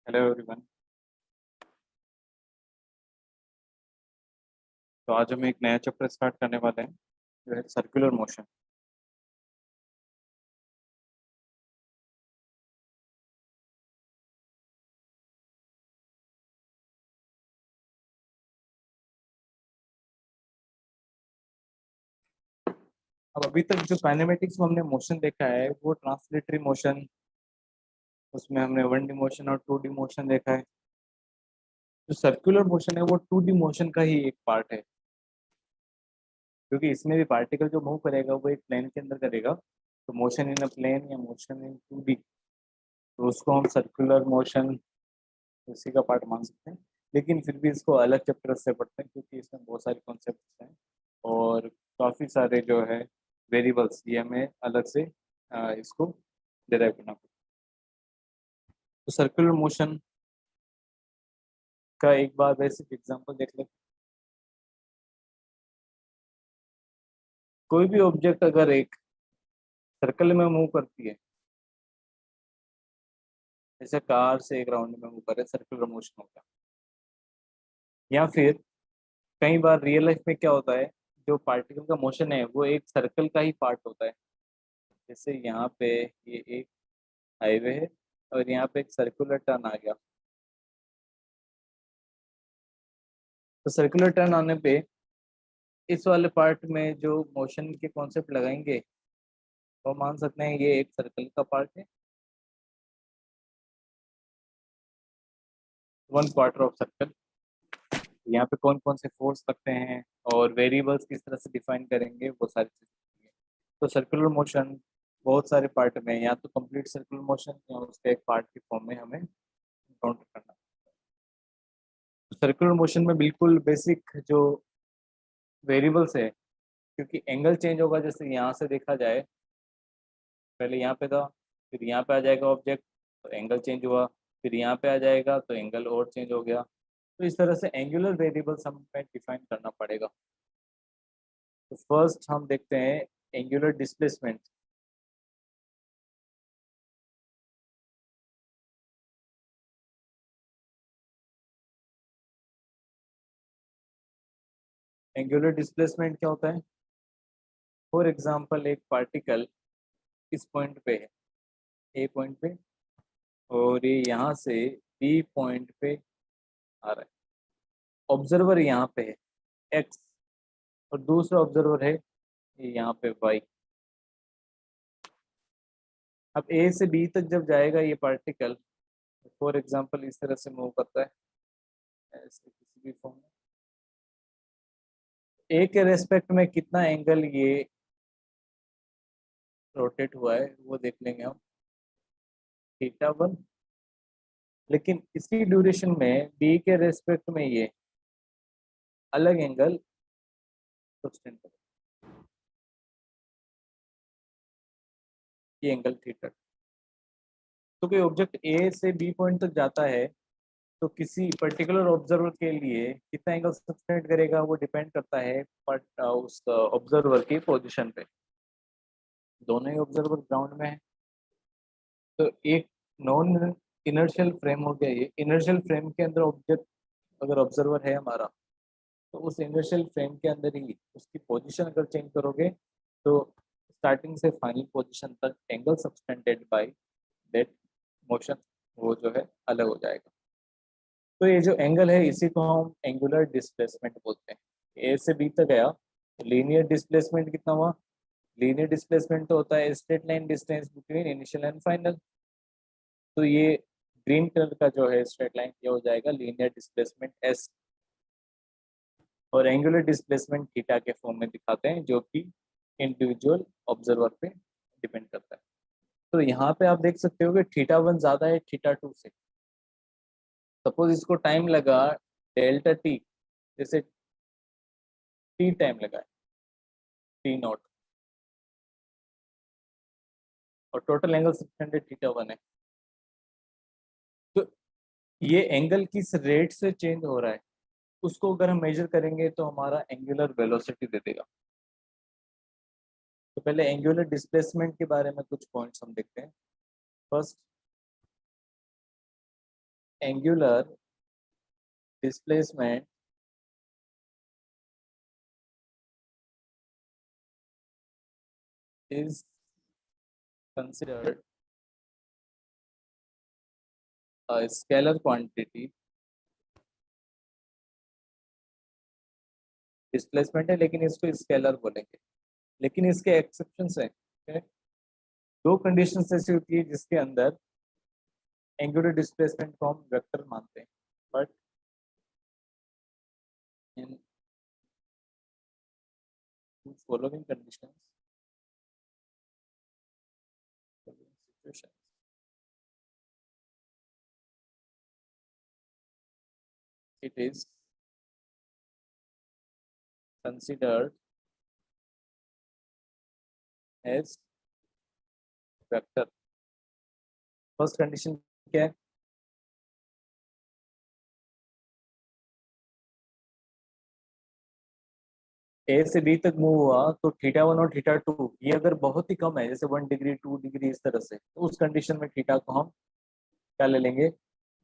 Hello everyone. तो आज हम एक नया चैप्टर स्टार्ट करने वाले हैं जो है सर्कुलर मोशन। अब अभी तक जो काइनेमेटिक्स में हमने मोशन देखा है वो ट्रांसलेटरी मोशन, उसमें हमने वन डी मोशन और टू डी मोशन देखा है। जो सर्कुलर मोशन है वो टू डी मोशन का ही एक पार्ट है, क्योंकि इसमें भी पार्टिकल जो मूव करेगा वो एक प्लेन के अंदर करेगा। तो मोशन इन अ प्लेन या मोशन इन टू डी, तो उसको हम सर्कुलर मोशन उसी का पार्ट मान सकते हैं। लेकिन फिर भी इसको अलग चैप्टर से पढ़ते हैं क्योंकि इसमें बहुत सारे कॉन्सेप्ट हैं और काफ़ी सारे जो है वेरिएबल्स, ये हमें अलग से इसको डिराइव करना पड़ेगा। तो सर्कुलर मोशन का एक बार बेसिक एग्जांपल देख लें। कोई भी ऑब्जेक्ट अगर एक सर्कल में मूव करती है, जैसे कार से एक राउंड में मूव करे, सर्कुलर मोशन होगा। या फिर कई बार रियल लाइफ में क्या होता है, जो पार्टिकल का मोशन है वो एक सर्कल का ही पार्ट होता है। जैसे यहाँ पे ये एक हाईवे है और यहाँ पे एक सर्कुलर टर्न आ गया। तो सर्कुलर टर्न आने पे इस वाले पार्ट में जो मोशन के कॉन्सेप्ट लगाएंगे वो मान सकते हैं ये एक सर्कल का पार्ट है, वन क्वार्टर ऑफ सर्कल। यहाँ पे कौन कौन से फोर्स लगते हैं और वेरिएबल्स किस तरह से डिफाइन करेंगे, वो सारी चीजें। तो सर्कुलर मोशन बहुत सारे पार्ट में, या तो कंप्लीट सर्कुलर मोशन या उसके एक पार्ट के फॉर्म में हमें काउंट करना। सर्कुलर मोशन में बिल्कुल बेसिक जो वेरिएबल्स है, क्योंकि एंगल चेंज होगा। जैसे यहाँ से देखा जाए, पहले यहाँ पे था, फिर यहाँ पे आ जाएगा ऑब्जेक्ट तो एंगल चेंज हुआ, फिर यहाँ पे आ जाएगा तो एंगल और चेंज हो गया। तो इस तरह से एंगुलर वेरिएबल्स हमें डिफाइन करना पड़ेगा। तो फर्स्ट हम देखते हैं एंगुलर डिस्प्लेसमेंट। एंगुलर डिस्प्लेसमेंट क्या होता है? फॉर एग्जांपल एक पार्टिकल इस पॉइंट पे है, ए पॉइंट पे, और ये यहाँ से बी पॉइंट पे आ रहा है। ऑब्जर्वर यहाँ पे है एक्स, और दूसरा ऑब्जर्वर है ये यहाँ पे वाई। अब ए से बी तक जब जाएगा ये पार्टिकल, फॉर एग्जांपल इस तरह से मूव करता है ऐसे किसी भी फॉर्म में, ए के रेस्पेक्ट में कितना एंगल ये रोटेट हुआ है वो देख लेंगे हम, थीटा वन। लेकिन इसी ड्यूरेशन में बी के रेस्पेक्ट में ये अलग एंगल सब्सटेंड करेगा, ये एंगल थीटा। तो कोई ऑब्जेक्ट ए से बी पॉइंट तक जाता है तो किसी पर्टिकुलर ऑब्जर्वर के लिए कितना एंगल सब्सटेंड करेगा वो डिपेंड करता है बट उस ऑब्जर्वर की पोजीशन पे। दोनों ही ऑब्जर्वर ग्राउंड में है, तो एक नॉन इनर्शियल फ्रेम हो गया। ये इनर्शियल फ्रेम के अंदर ऑब्जेक्ट अगर ऑब्जर्वर है हमारा, तो उस इनर्शियल फ्रेम के अंदर ही उसकी पोजीशन अगर चेंज करोगे तो स्टार्टिंग से फाइनल पोजीशन तक angle subtended by that motion वो जो है अलग हो जाएगा। तो ये जो एंगल है इसी को हम एंगुलर डिस्प्लेसमेंट बोलते हैं। ए से बी तक गया, लीनियर डिस्प्लेसमेंट कितना हुआ? लीनियर डिस्प्लेसमेंट तो होता है straight line distance between initial and final. तो ये ग्रीन कलर का जो है स्ट्रेट लाइन, ये हो जाएगा लीनियर डिस्प्लेसमेंट एस। और एंगुलर डिस्प्लेसमेंट थीटा के फॉर्म में दिखाते हैं, जो कि इंडिविजुअल ऑब्जर्वर पे डिपेंड करता है। तो यहाँ पे आप देख सकते हो कि थीटा वन ज़्यादा है थीटा टू से। सपोज इसको टाइम लगा डेल्टा टी, जैसे टी टाइम लगा है, टी नॉट, और टोटल एंगल 600 थीटा वन है। तो ये एंगल किस रेट से चेंज हो रहा है उसको अगर हम मेजर करेंगे तो हमारा एंगुलर वेलोसिटी दे देगा। तो पहले एंगुलर डिस्प्लेसमेंट के बारे में कुछ पॉइंट्स हम देखते हैं। First, angular displacement is considered a scalar quantity. Displacement है लेकिन इसको स्केलर बोलेंगे, लेकिन इसके एक्सेप्शंस हैं। okay? दो कंडीशंस ऐसी होती है जिसके अंदर एंगुलर डिस्प्लेसमेंट को हम वेक्टर मानते हैं, but in following conditions situations it is considered as vector. First condition क्या है? ए से बी तक मूव हुआ तो थीटा वन और थीटा टू ये अगर बहुत ही कम है, जैसे 1 डिग्री 2 डिग्री इस तरह से, तो उस कंडीशन में थीटा को हम क्या ले लेंगे?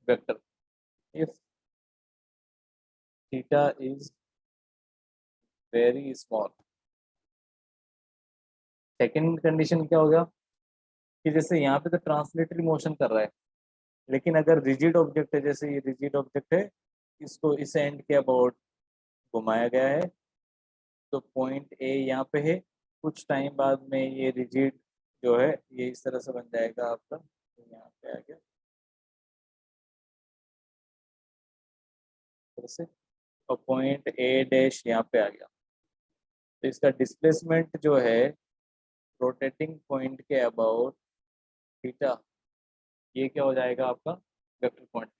Vector. If theta is very small. Second condition क्या होगा कि जैसे यहाँ पे तो ट्रांसलेटरी मोशन कर रहा है, लेकिन अगर रिजिड ऑब्जेक्ट है, जैसे ये रिजिड ऑब्जेक्ट है, इसको इस एंड के अबाउट घुमाया गया है, तो पॉइंट ए यहाँ पे है, कुछ टाइम बाद में ये रिजिड जो है ये इस तरह से बन जाएगा आपका, तो यहाँ पे आ गया तरह से, और पॉइंट ए डैश यहाँ पे आ गया। तो इसका डिस्प्लेसमेंट जो है रोटेटिंग पॉइंट के अबाउट थीटा, ये क्या हो जाएगा आपका? Vector quantity.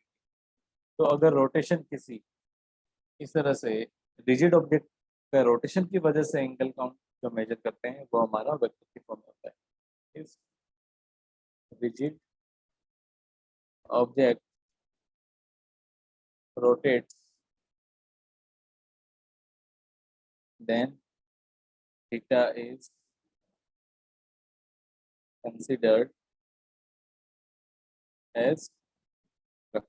तो अगर रोटेशन किसी इस तरह से रिजिड ऑब्जेक्ट का रोटेशन की वजह से एंगल काउंट जो मेजर करते हैं वो हमारा वेक्टर की फॉर्म होता है। इस rigid object rotates, then theta is considered as vector।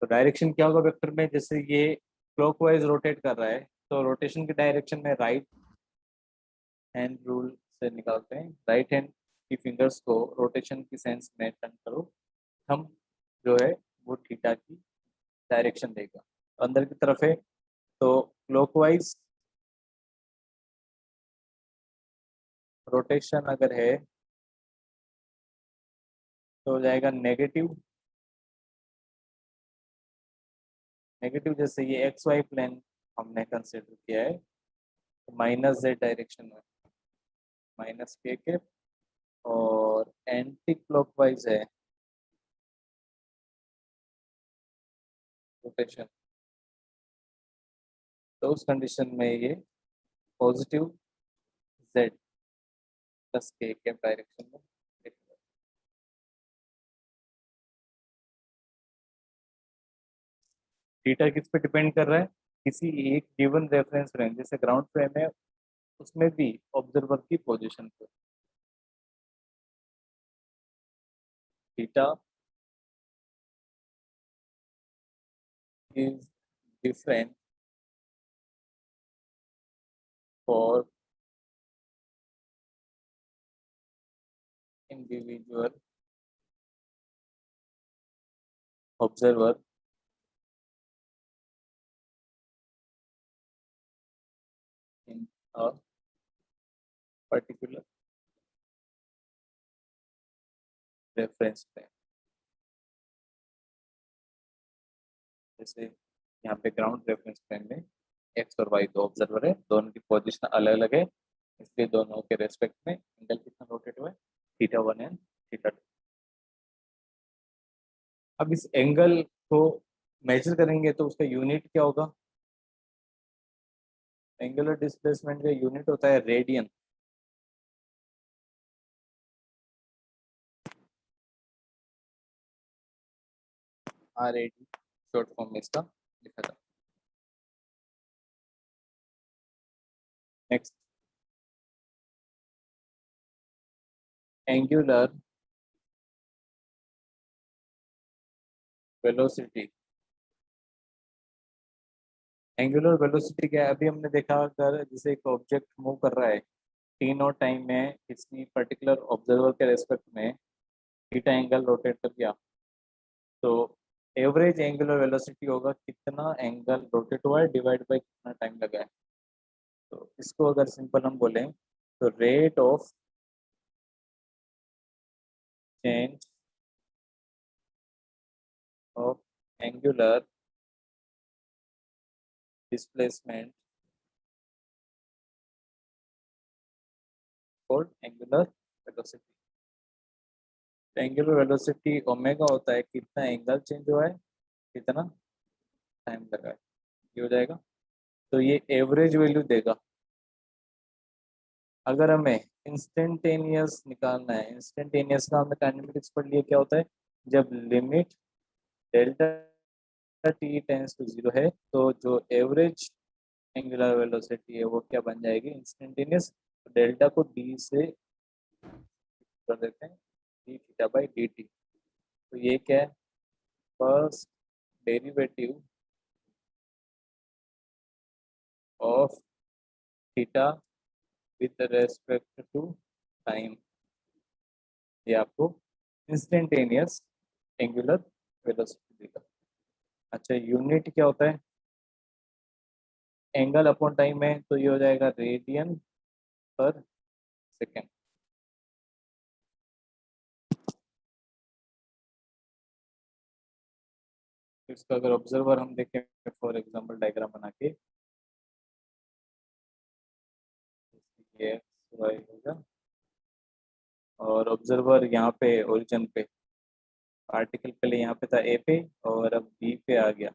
तो डायरेक्शन क्या होगा वेक्टर में? जैसे ये क्लॉकवाइज रोटेट कर रहा है, तो रोटेशन की डायरेक्शन में राइट हैंड रूल से निकालते हैं, राइट हैंड की फिंगर्स को रोटेशन की सेंस में टर्न करो, हम जो है वो थीटा की डायरेक्शन देगा। अंदर की तरफ है तो क्लॉकवाइज रोटेशन अगर है तो हो जाएगा नेगेटिव। नेगेटिव जैसे ये एक्स वाई प्लेन हमने कंसिडर किया है, तो माइनस जेड डायरेक्शन में माइनस के, और एंटी क्लॉकवाइज है रोटेशन, तो उस कंडीशन में ये पॉजिटिव जेड प्लस के डायरेक्शन में लिखेगा। थीटा किस पे डिपेंड कर रहा है? किसी एक गिवन रेफरेंस फ्रेम, जैसे ग्राउंड फ्रेम है उसमें भी ऑब्जर्वर की पोजीशन पे theta is different for individual observer in a particular reference frame. जैसे यहाँ पे ग्राउंड रेफरेंस फ्रेम में एक्स और वाई दो ऑब्जर्वर है, दोनों की पोजीशन अलग अलग है, इसलिए दोनों के रेस्पेक्ट में एंगल कितना रोटेट हुआ है? Theta one and theta two. अब इस एंगल को मेजर करेंगे तो उसका यूनिट क्या होगा? एंगुलर डिस्प्लेसमेंट का यूनिट होता है रेडियन। RAD शॉर्ट फॉर्म में इसका लिखा था। Next, angular velocity, angular velocity क्या है? अभी हमने देखा अगर जैसे एक ऑब्जेक्ट मूव कर रहा है टी नॉट टाइम में किसी पर्टिकुलर ऑब्जर्वर के रेस्पेक्ट में थीटा एंगल रोटेट कर दिया, तो एवरेज एंगुलर वेलोसिटी होगा कितना एंगल रोटेट हुआ है डिवाइड बाय कितना टाइम लगा है। तो इसको अगर सिंपल हम बोलें तो rate of change of angular displacement और angular velocity. Angular velocity omega होता है कितना एंगल चेंज हुआ है, कितना टाइम लगा है, ये हो जाएगा। तो ये एवरेज वैल्यू देगा। अगर हमें इंस्टेंटेनियस निकालना है, इंस्टेंटेनियस का हमने काइनेमेटिक्स पढ़ लिया क्या होता है, जब limit delta t tends to zero है तो जो एवरेज एंगुलर वेलोसिटी है वो क्या बन जाएगी, इंस्टेंटेनियस। डेल्टा को डी से कर देते हैं, d theta by d t. तो ये क्या है, first derivative of theta with respect to time, ये आपको इंस्टेंटेनियस एंगुलर वेलोसिटी देगा। अच्छा, यूनिट क्या होता है, एंगल अपॉन टाइम है तो ये हो जाएगा रेडियन पर सेकेंड। इसका अगर ऑब्जर्वर हम देखें फॉर एग्जांपल डायग्राम बना के, ये एक्स वाई होगा और ऑब्जर्वर यहाँ पे ओरिजिन पे, पार्टिकल पहले यहाँ पे था ए पे और अब बी पे आ गया,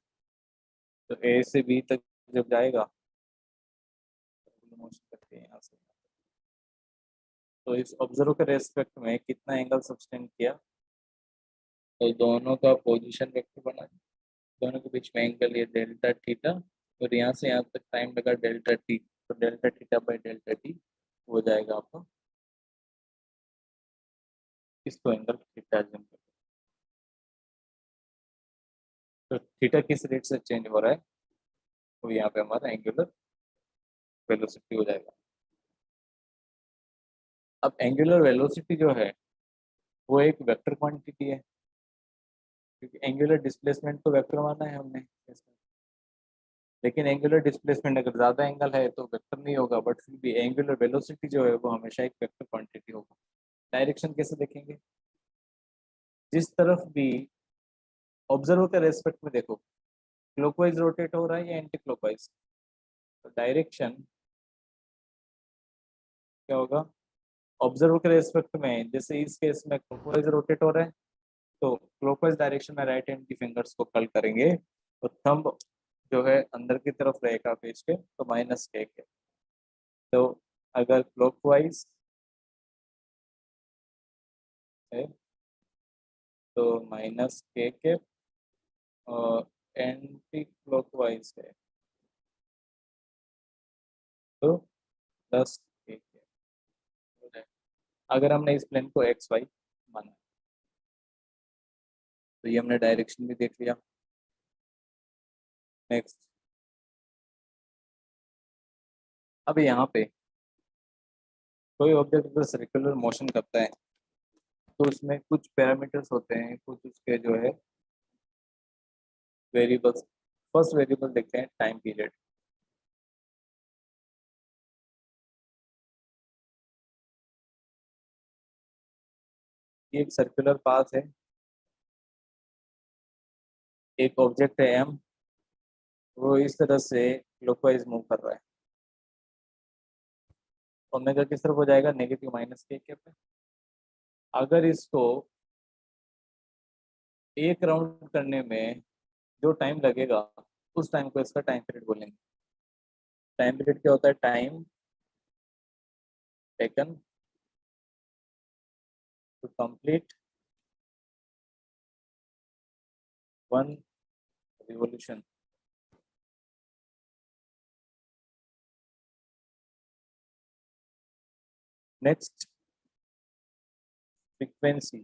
तो ए से बी तक जब जाएगा मोशन करके यहाँ से, तो इस ऑब्जर्वर के रेस्पेक्ट में कितना एंगल सब्सटेंड किया, तो दोनों का पोजीशन वेक्टर बना, दोनों के बीच में एंगल ये डेल्टा थीटा और यहाँ से यहाँ तक टाइम लगा डेल्टा टी, तो delta theta by delta T हो जाएगा आपका, इसको एंगल थीटा जम कर। तो थीटा किस रेट से चेंज हो रहा है, तो यहाँ पे हमारा एंगुलर वेलोसिटी हो जाएगा। अब एंगुलर वेलोसिटी जो है वो एक वेक्टर क्वांटिटी है, क्योंकि एंगुलर डिस्प्लेसमेंट तो वेक्टर माना है हमने इसमें। लेकिन एंगुलर डिस्प्लेसमेंट अगर ज़्यादा एंगल है तो वेक्टर नहीं होगा, बट फिर भी एंगुलर वेलोसिटी जो है वो हमेशा एक वेक्टर क्वांटिटी होगा। डायरेक्शन कैसे देखेंगे, जिस तरफ भी ऑब्जर्वर के रेस्पेक्ट में देखो क्लॉकवाइज रोटेट हो रहा है या एंटी क्लॉकवाइज, तो डायरेक्शन क्या होगा, ऑब्जर्वर के रेस्पेक्ट में जैसे इस केस में क्लॉकवाइज रोटेट हो रहा है तो क्लॉकवाइज डायरेक्शन में राइट हैंड की फिंगर्स को कर्ल करेंगे तो थंब जो है अंदर की तरफ रहेगा पेज के, तो माइनस के। तो अगर क्लॉकवाइज है तो माइनस के और एंटी क्लॉकवाइज है तो प्लस के। अगर हमने इस प्लेन को एक्स वाई माना तो ये हमने डायरेक्शन भी देख लिया। नेक्स्ट, अब यहाँ पे कोई ऑब्जेक्ट अगर सर्कुलर मोशन करता है तो उसमें कुछ पैरामीटर्स होते हैं, कुछ उसके जो है वेरिएबल्स। फर्स्ट वेरिएबल देखते हैं टाइम पीरियड। ये एक सर्कुलर पाथ है, एक ऑब्जेक्ट है एम, वो इस तरह से क्लॉकवाइज मूव कर रहा है, ओमेगा किस तरफ हो जाएगा, नेगेटिव माइनस के पे। अगर इसको एक राउंड करने में जो टाइम लगेगा उस टाइम को इसका टाइम पीरियड बोलेंगे। टाइम पीरियड क्या होता है, time taken to complete one revolution. Next, frequency,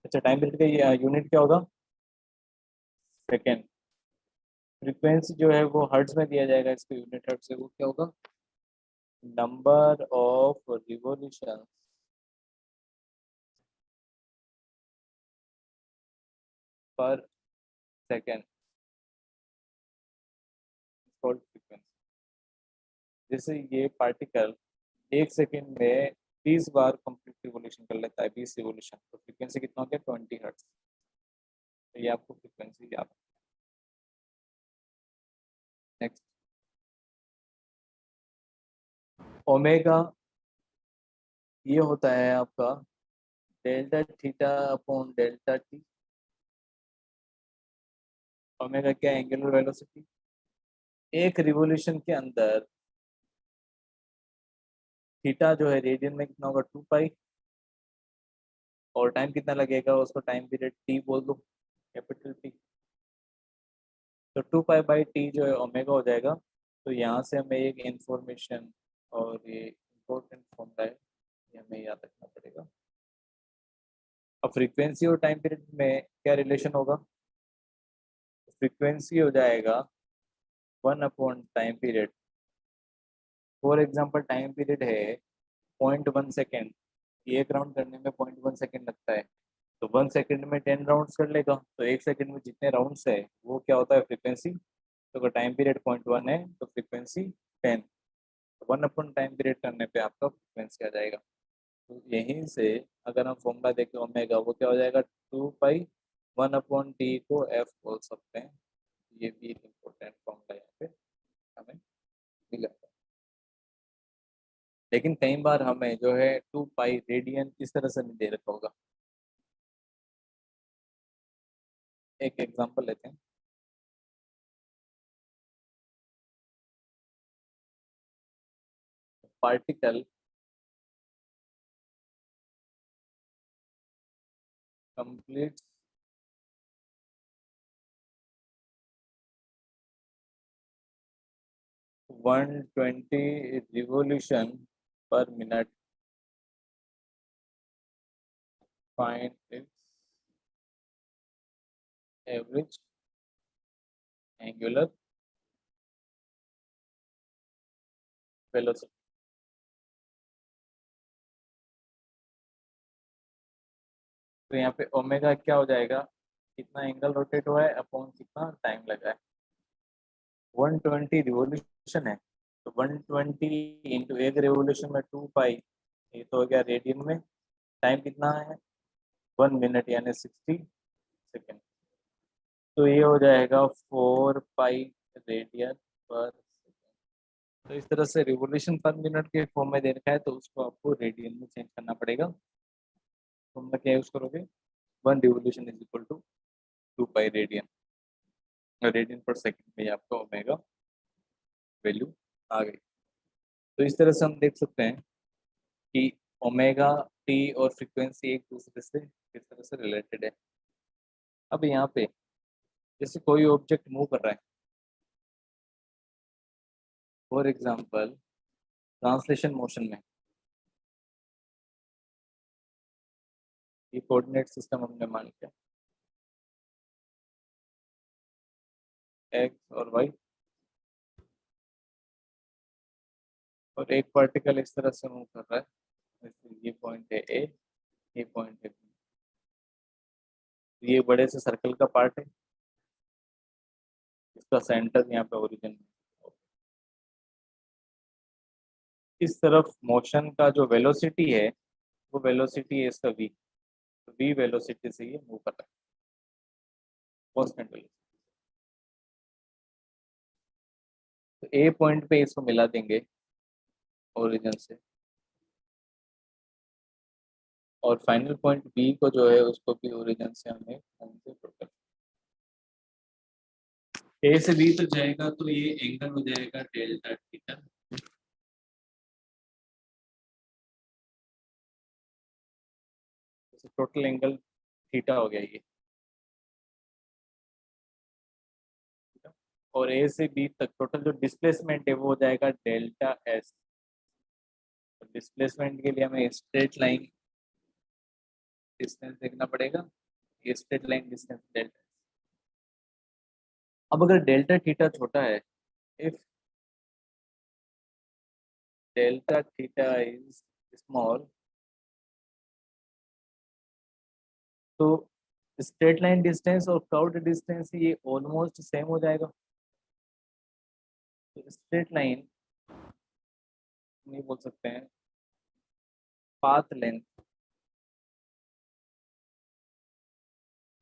अच्छा, टाइम पीरियड का यूनिट क्या होगा? सेकेंड। फ्रीक्वेंसी जो है वो हर्ट्ज में दिया जाएगा, इसको यूनिट हर्ट्ज से, वो क्या होगा? नंबर ऑफ रिवॉल्यूशन पर सेकेंड कॉल्ड फ्रीक्वेंसी। जैसे ये पार्टिकल 1 सेकेंड में 30 बार कंप्लीट रिवॉल्यूशन कर लेता है, 20 रिवॉल्यूशन, तो फ्रीक्वेंसी कितना हो गया? 20 हर्ट्ज। तो ये आपको फ्रीक्वेंसी याद। नेक्स्ट, ओमेगा ये होता है आपका delta theta upon delta t. Omega क्या? Angular velocity. एक रिवॉल्यूशन के अंदर थीटा जो है रेडियन में कितना होगा? 2 पाई। और टाइम कितना लगेगा? उसको टाइम पीरियड टी बोल दो, कैपिटल टी। तो 2 पाई/टी जो है ओमेगा हो जाएगा। तो यहाँ से हमें एक इंफॉर्मेशन, और ये इम्पोर्टेंट फॉर्मूला है, ये हमें याद रखना पड़ेगा। अब फ्रीक्वेंसी और टाइम पीरियड में क्या रिलेशन होगा? फ्रीक्वेंसी हो जाएगा 1/टाइम period. For example time period है 0.1 सेकेंड, एक राउंड करने में 0.1 सेकेंड लगता है, तो 1 सेकेंड में 10 राउंड्स कर लेगा, तो 1 सेकेंड में जितने राउंड्स है वो क्या होता है? फ्रीक्वेंसी। तो अगर टाइम पीरियड 0.1 है तो फ्रीक्वेंसी 10, 1/टाइम पीरियड करने पे आपका फ्रीक्वेंसी आ जाएगा। तो यहीं से अगर हम फॉर्मूला देखें ओमेगा, वो क्या हो जाएगा? 2 पाई 1/टी को एफ बोल सकते हैं। ये भी एक इम्पोर्टेंट फॉर्मूला यहाँ पे हमें मिला। लेकिन कई बार हमें जो है 2 पाई रेडियन इस तरह से नहीं दे रखा होगा। एक एग्जांपल लेते हैं। पार्टिकल कंप्लीट 120 रिवॉल्यूशन पर minute, find its average angular velocity. तो यहाँ पे ओमेगा क्या हो जाएगा? कितना एंगल रोटेट हुआ है अपॉन कितना टाइम लगा है। 120 रिवॉल्यूशन है, तो 120 इंटू एक रिवॉल्यूशन में 2 पाई, ये तो हो गया रेडियन में। टाइम कितना है? 1 मिनट यानी 60 सेकेंड। तो ये हो जाएगा 4 पाई रेडियन पर सेकेंड। तो इस तरह से रिवॉल्यूशन पर मिनट के फॉर्म में दे रखा है, तो उसको आपको रेडियन में चेंज करना पड़ेगा। फॉर्मूला क्या यूज करोगे? 1 revolution is equal to 2 pi radian. Radian पर सेकेंड में आपका ओमेगा वैल्यू आ गई। तो इस तरह से हम देख सकते हैं कि ओमेगा टी और फ्रीक्वेंसी एक दूसरे से किस तरह से रिलेटेड है। अब यहाँ पे जैसे कोई ऑब्जेक्ट मूव कर रहा है, फॉर एग्जांपल ट्रांसलेशन मोशन में, ये कोऑर्डिनेट सिस्टम हमने मान लिया एक्स और वाई, और एक पार्टिकल इस तरह से मूव कर रहा है, जैसे ये पॉइंट है ए, ये पॉइंट है बी, ये बड़े से सर्कल का पार्ट है, इसका सेंटर यहाँ पे ओरिजिन है। इस तरफ मोशन का जो वेलोसिटी है वो वेलोसिटी है इसका वी, तो वी वेलोसिटी से ये मूव कर रहा है कॉन्स्टेंट वेलोसिटी। तो ए पॉइंट पे इसको मिला देंगे ओरिजिन से, और फाइनल पॉइंट बी को जो है उसको भी ओरिजिन से हमें ए से बी तक जाएगा, तो ये एंगल हो जाएगा delta theta. Total angle theta हो गया ये, और ए से बी तक टोटल जो डिस्प्लेसमेंट है वो हो जाएगा डेल्टा एस। डिस्प्लेसमेंट के लिए हमें स्ट्रेट लाइन डिस्टेंस देखना पड़ेगा, ये स्ट्रेट लाइन डिस्टेंस डेल्टा। अब अगर डेल्टा थीटा छोटा है, if delta theta is small, तो स्ट्रेट लाइन डिस्टेंस और कर्व्ड डिस्टेंस ये ऑलमोस्ट सेम हो जाएगा। तो स्ट्रेट लाइन नहीं बोल सकते हैं, path length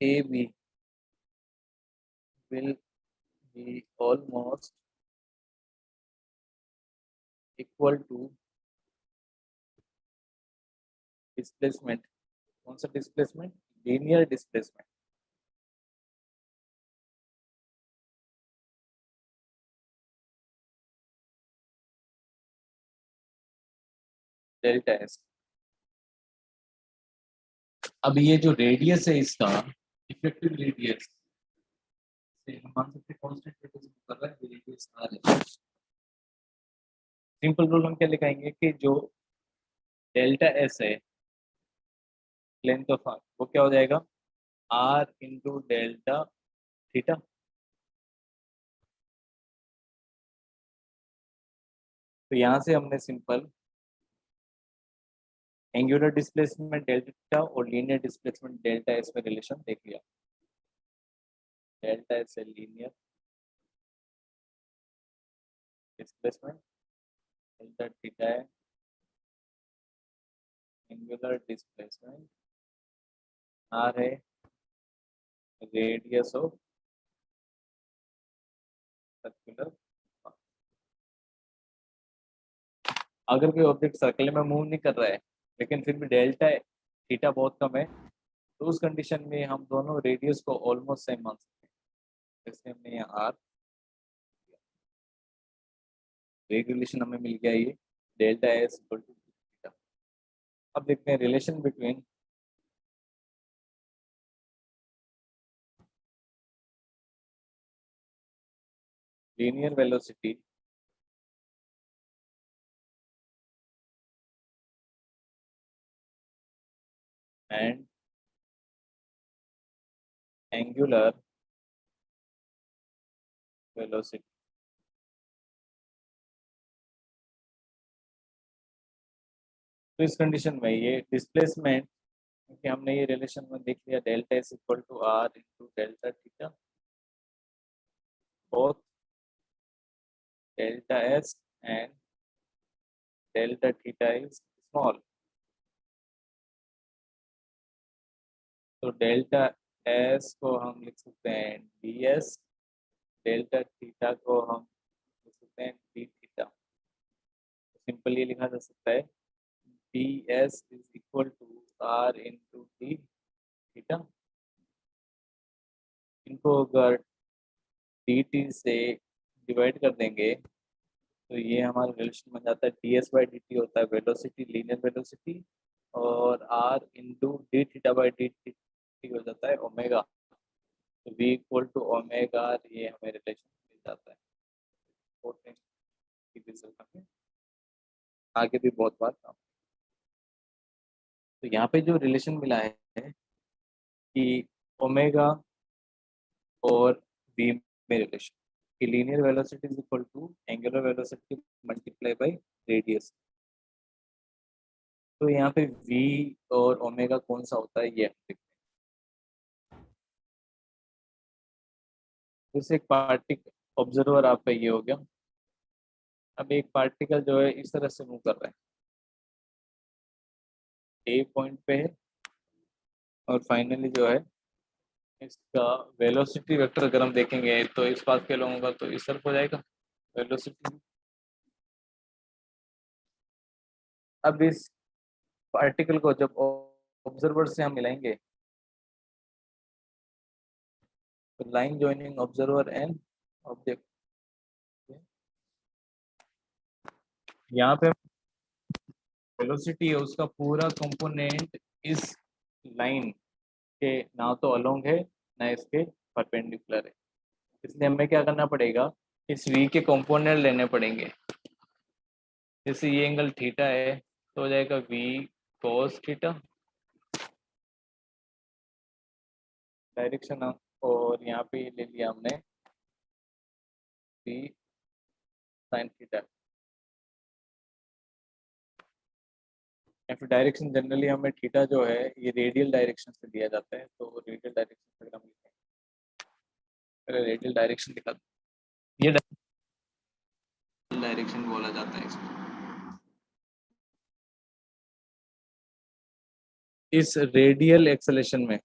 A B will be almost equal to displacement. कौन सा displacement? Linear displacement. Delta s. अब ये जो रेडियस है इसका, इफेक्टिव रेडियस से हम मान सकते हैं कांस्टेंट रेडियस कर रहा है, रेडियस आर है। सिंपल रूल हम क्या लिखाएंगे कि जो डेल्टा एस है, लेंथ ऑफ आर, वो क्या हो जाएगा? R into delta theta. तो यहाँ से हमने simple angular displacement delta theta और लीनियर डिस्प्लेसमेंट डेल्टा एस में रिलेशन देख लिया। डेल्टा एस है लीनियर डिस्प्लेसमेंट, डेल्टा थीटा है एंगुलर डिस्प्लेसमेंट, आर है रेडियस ऑफ सर्कुलर। अगर कोई ऑब्जेक्ट सर्कल में मूव नहीं कर रहा है लेकिन फिर भी डेल्टा थीटा बहुत कम है, तो उस कंडीशन में हम दोनों रेडियस को ऑलमोस्ट सेम मान सकते हैं। जैसे हमने यहाँ आर, एक रिलेशन हमें मिल गया ये delta s equal to theta. अब देखते हैं relation between linear velocity and angular velocity. तो इस कंडीशन में ये डिस्प्लेसमेंट, क्योंकि हमने ये रिलेशन में देख लिया delta s equal to r into delta theta, both delta s and delta theta is small. तो डेल्टा एस को हम लिख सकते हैं डी एस, डेल्टा थीटा को हम लिख सकते हैं डी थीटा। तो सिंपल ये लिखा जा सकता है d s is equal to r into d theta. इनको अगर डी टी से डिवाइड कर देंगे तो ये हमारा रिलेशन बन जाता है d s by d t होता है वेलोसिटी, लीनियर वेलोसिटी, और r into d theta by d t हो जाता है ओमेगा। तो v इक्वल टू ओमेगा, ये हमें रिलेशन मिल जाता है। इम्पोर्टेंट रिजल्ट हमें आगे भी बहुत बार काम। तो यहाँ पे जो रिलेशन मिला है कि ओमेगा और v में रिलेशन कि linear velocity is equal to angular velocity multiply by radius. तो यहाँ पे v और ओमेगा कौन सा होता है ये हम देखते हैं। जैसे एक पार्टिकल ऑब्जर्वर आपका ये हो गया। अब एक पार्टिकल जो है इस तरह से मूव कर रहा है, ए पॉइंट पे है, और फाइनली जो है इसका वेलोसिटी वेक्टर अगर हम देखेंगे तो इस पास के लोगों का तो इस तरफ हो जाएगा वेलोसिटी। अब इस पार्टिकल को जब ऑब्जर्वर से हम मिलाएंगे तो line joining observer and object, यहाँ पे वेलोसिटी है उसका पूरा कंपोनेंट इस लाइन के ना तो अलोंग है ना इसके परपेंडिकुलर है। इसलिए हमें क्या करना पड़ेगा, इस v के कंपोनेंट लेने पड़ेंगे। जैसे ये एंगल थीटा है तो हो जाएगा v cos थीटा, डायरेक्शन और यहाँ पे ले लिया हमने बी साइन थीटा। या फिर डायरेक्शन जनरली हमें थीटा जो है ये रेडियल डायरेक्शन से दिया जाता है, तो रेडियल डायरेक्शन से हम लिखेंगे। पहले रेडियल डायरेक्शन दिखा दो। ये डायरेक्शन बोला जाता है इसको। इस रेडियल एक्सेलेरेशन में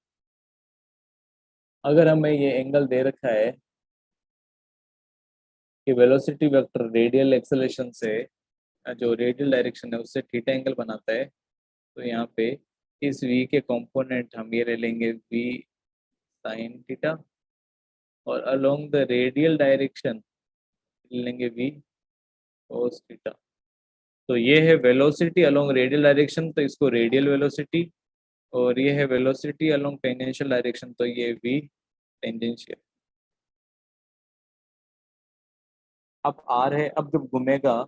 अगर हमें ये एंगल दे रखा है कि वेलोसिटी वेक्टर रेडियल एक्सेलेरेशन से जो रेडियल डायरेक्शन है उससे थीटा एंगल बनाता है, तो यहाँ पे इस v के कंपोनेंट हम ये ले लेंगे v साइन थीटा और अलोंग द रेडियल डायरेक्शन ले लेंगे v कोस थीटा। तो ये है वेलोसिटी अलोंग रेडियल डायरेक्शन, तो इसको रेडियल वेलोसिटी, और ये है वेलोसिटी अलोंग टेंजेंशियल डायरेक्शन, तो ये v टेंजेंशियल। अब r है, अब जब घूमेगा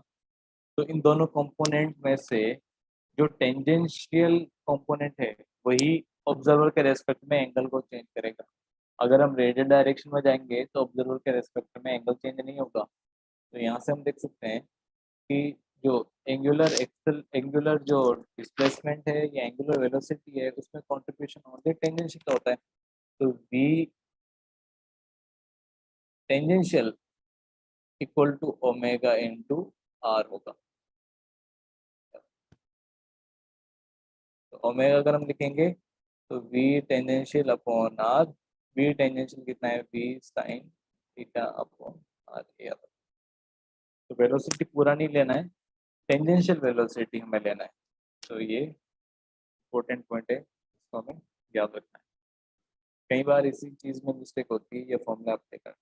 तो इन दोनों कंपोनेंट में से जो टेंजेंशियल कंपोनेंट है वही ऑब्जर्वर के रेस्पेक्ट में एंगल को चेंज करेगा। अगर हम रेडियल डायरेक्शन में जाएंगे तो ऑब्जर्वर के रेस्पेक्ट में एंगल चेंज नहीं होगा। तो यहाँ से हम देख सकते हैं कि जो एंगुलर जो डिस्प्लेसमेंट है या एंगुलर वेलोसिटी है उसमें कॉन्ट्रीब्यूशन ओनली टेंजेंशियल का होता है। तो v tangential equal to omega into r होगा। तो ओमेगा अगर हम लिखेंगे तो v tangential upon r, v tangential कितना है v sine theta upon r. तो वेलोसिटी पूरा नहीं लेना है, टेंजेंशियल वेलोसिटी हमें लेना है। तो ये इंपॉर्टेंट पॉइंट है, इसको हमें याद रखना है। कई बार इसी चीज में मिस्टेक होती है, ये फॉर्मूला अप्लाई करना।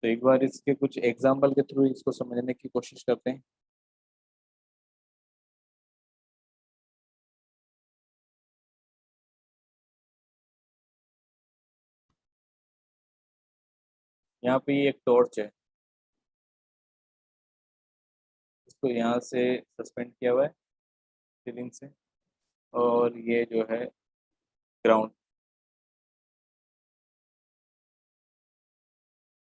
तो एक बार इसके कुछ एग्जाम्पल के थ्रू इसको समझने की कोशिश करते हैं। यहाँ पे ये एक टॉर्च है, इसको यहाँ से सस्पेंड किया हुआ है सीलिंग से, और ये जो है ग्राउंड।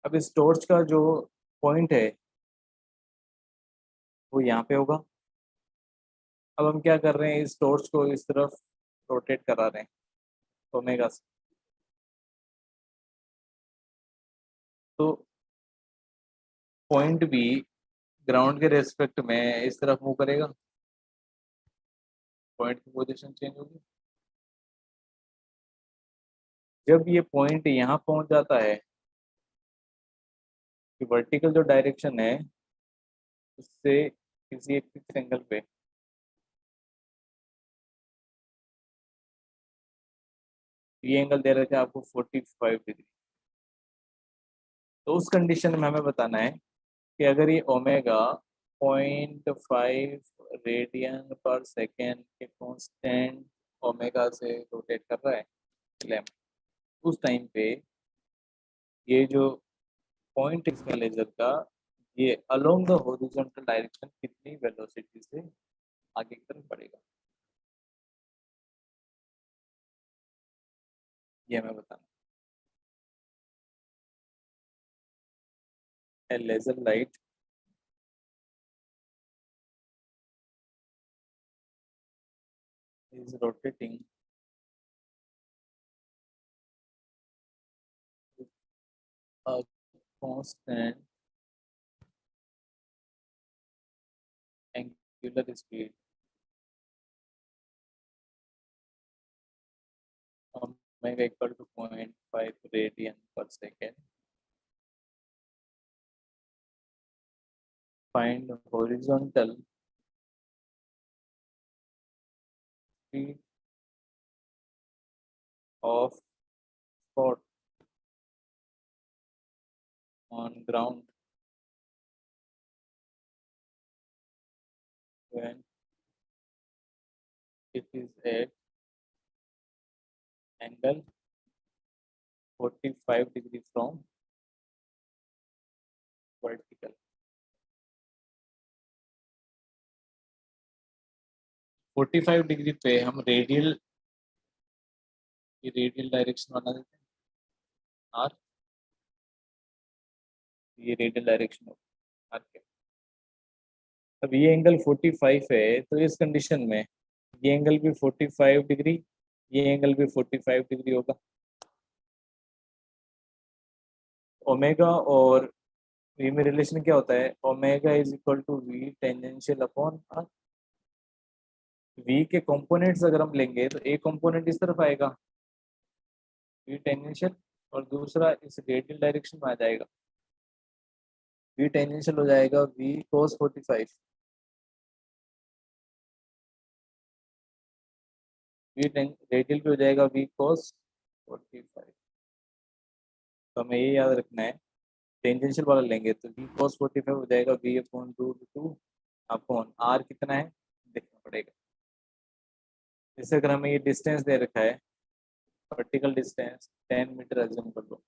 अब इस टॉर्च का जो पॉइंट है वो यहाँ पे होगा। अब हम क्या कर रहे हैं, इस टॉर्च को इस तरफ रोटेट करा रहे हैं ओमेगा से। तो पॉइंट भी ग्राउंड के रेस्पेक्ट में इस तरफ मूव करेगा, पॉइंट की पोजीशन चेंज होगी। जब ये पॉइंट यहाँ पहुंच जाता है कि वर्टिकल जो डायरेक्शन है उससे किसी एक फिक्स एंगल पे ये एंगल दे रखे हैं आपको 45 डिग्री। तो उस कंडीशन में हमें बताना है कि अगर ये ओमेगा 0.5 रेडियन पर सेकेंड के कांस्टेंट ओमेगा से रोटेट कर रहा है लैम्प, उस टाइम पे ये जो पॉइंट इसका लेजर का ये अलोंग द हॉरिजॉन्टल डायरेक्शन कितनी वेलोसिटी से आगे की तरफ बढ़ेगा, ये हमें बताना है। Laser light is rotating with a constant angular speed omega equal to 0.5 radian per second. Find horizontal speed of spot on ground when it is at angle 45 degree from vertical। 45 degree पे हम radial ये radial direction बना देते हैं are, ये radial direction are के। अब ये एंगल 45 है, तो इस कंडीशन में ये एंगल भी 45 डिग्री, ये एंगल भी 45 डिग्री होगा। ओमेगा और वी में रिलेशन क्या होता है, omega is equal to v tangential upon r. V के कंपोनेंट्स अगर हम लेंगे तो एक कंपोनेंट इस तरफ आएगा वी टेंजेंशियल, और दूसरा इस रेडियल डायरेक्शन में आ जाएगा, वी टेंजेंशियल हो जाएगा वी cos 45, वी रेडियल भी हो जाएगा वी cos 45। तो हमें ये याद रखना है, टेंजेंशियल वाला लेंगे तो वी cos 45 हो जाएगा v upon root two upon r कितना है देखना पड़ेगा। जैसे अगर हमें ये डिस्टेंस दे रखा है, वर्टिकल डिस्टेंस 10 मीटर एज्यूम कर लो,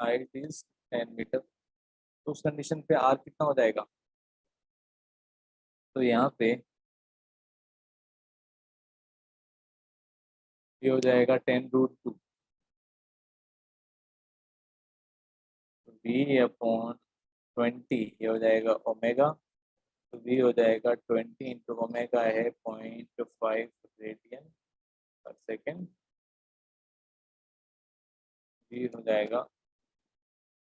हाइट इज 10 मीटर, तो उस कंडीशन पे आर कितना हो जाएगा, तो यहाँ पे ये हो जाएगा 10 रूट टू वी अपॉन 20, ये हो जाएगा ओमेगा, तो वी हो जाएगा 20 इंटू ओमेगा है 0.5 रेडियन पर सेकेंड, वी हो जाएगा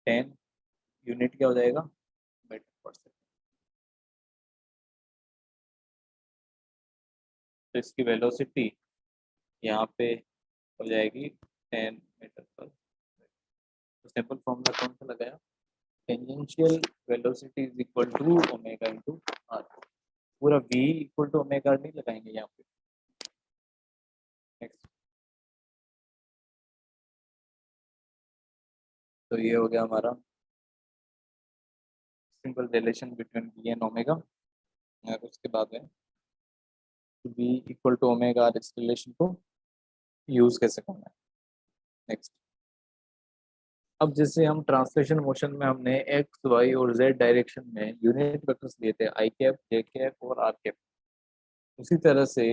10, यूनिट क्या हो जाएगा मीटर पर सेकेंड। तो इसकी वेलोसिटी यहाँ पे हो जाएगी 10 मीटर पर। तो सिंपल फॉर्मूला कौन सा लगाया, tangential velocity is equal to omega into r. पूरा v इक्वल टू ओमेगा नहीं लगाएंगे यहाँ पे। नेक्स्ट, तो ये हो गया हमारा simple relation between v and omega. और उसके बाद में v equal to omega r, इस रिलेशन को यूज कैसे करना है। नेक्स्ट, अब जैसे हम ट्रांसलेशन मोशन में हमने एक्स वाई और जेड डायरेक्शन में यूनिट वेक्टर्स लिए थे आई कैप जे कैप और आर कैप, उसी तरह से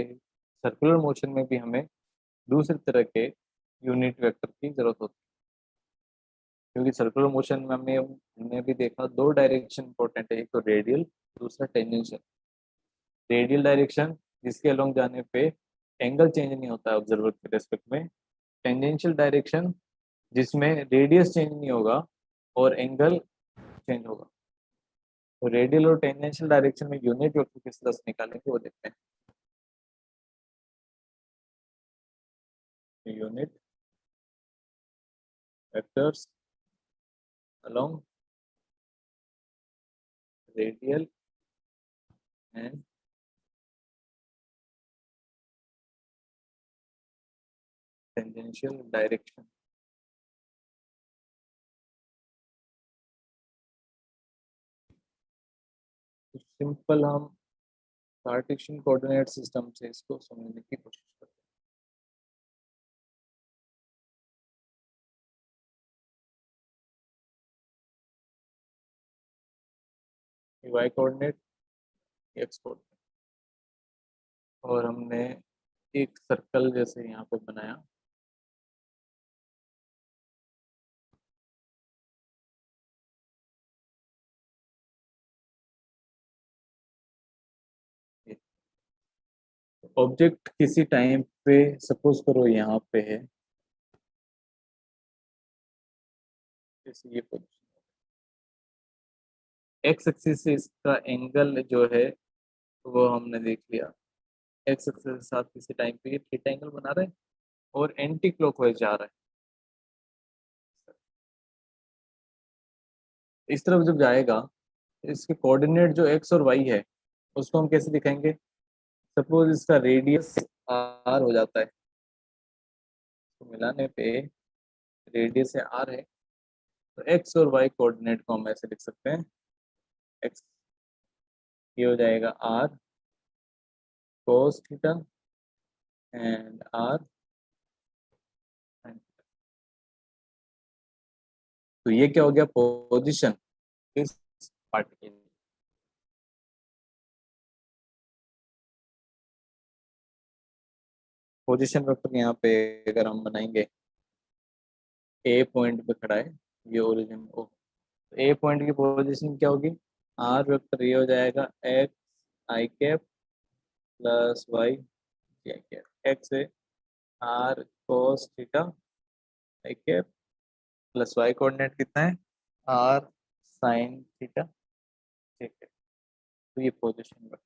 सर्कुलर मोशन में भी हमें दूसरे तरह के यूनिट वेक्टर की जरूरत होती है, क्योंकि सर्कुलर मोशन में हमने भी देखा दो डायरेक्शन इंपॉर्टेंट है, एक तो रेडियल, दूसरा टेंजेंशियल। रेडियल डायरेक्शन जिसके अलोंग जाने पे एंगल चेंज नहीं होता है ऑब्जर्वर के रेस्पेक्ट में, टेंजेंशियल डायरेक्शन जिसमें रेडियस चेंज नहीं होगा और एंगल चेंज होगा। तो रेडियल और टेंजेंशियल डायरेक्शन में यूनिट वेक्टर किस तरह से निकालेंगे वो देखते हैं। Unit vectors along radial and tangential direction. तो सिंपल हम कार्टेशियन कोऑर्डिनेट सिस्टम से इसको समझने की कोशिश करते हैं। वाई कोऑर्डिनेट, एक्स कोऑर्डिनेट, और हमने एक सर्कल जैसे यहाँ पे बनाया, ऑब्जेक्ट किसी टाइम पे सपोज करो यहाँ पे है, जैसे ये पोजीशन, एक्स एक्सिस से इसका एंगल जो है वो हमने देख लिया, एक्स एक्सिस के साथ किसी टाइम पे ये थीटा एंगल बना रहा है और एंटी क्लॉकवाइज जा रहा है। इस तरफ जब जाएगा, इसके कोऑर्डिनेट जो एक्स और वाई है उसको हम कैसे दिखाएंगे, सपोज इसका रेडियस आर हो जाता है, तो मिलाने पे रेडियस है आर है, तो एक्स और वाई कोऑर्डिनेट को हम ऐसे लिख सकते हैं, एक्स ये हो जाएगा r cos theta and r sin। तो ये क्या हो गया पोजीशन इस पार्ट के लिए। पोजीशन वेक्टर यहाँ पे अगर हम बनाएंगे, ए पॉइंट पे खड़ा है, ये ओरिजिन ओ, ए पॉइंट की पोजीशन क्या होगी, आर वेक्टर ये हो जाएगा x i cap plus y j cap. X है r cos theta i cap plus y coordinate कितना है r sine theta j cap. तो ये पोजीशन वेक्टर।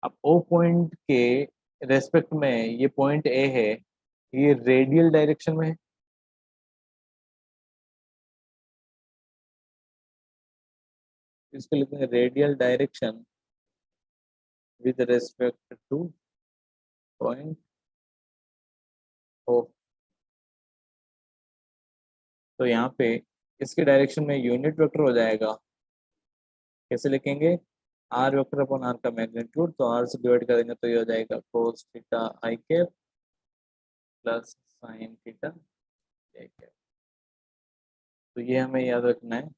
अब ओ पॉइंट के रेस्पेक्ट में ये पॉइंट ए है, ये रेडियल डायरेक्शन में है, इसको लिखते हैं radial direction with respect to point O. तो यहाँ पे इसके डायरेक्शन में यूनिट वेक्टर हो जाएगा, कैसे लिखेंगे, आर वेक्टर अपॉन आर का मैग्नीट्यूड, तो आर से डिवाइड करेंगे तो ये हो जाएगा कोस theta i cap plus sine theta j cap. तो ये हमें याद रखना है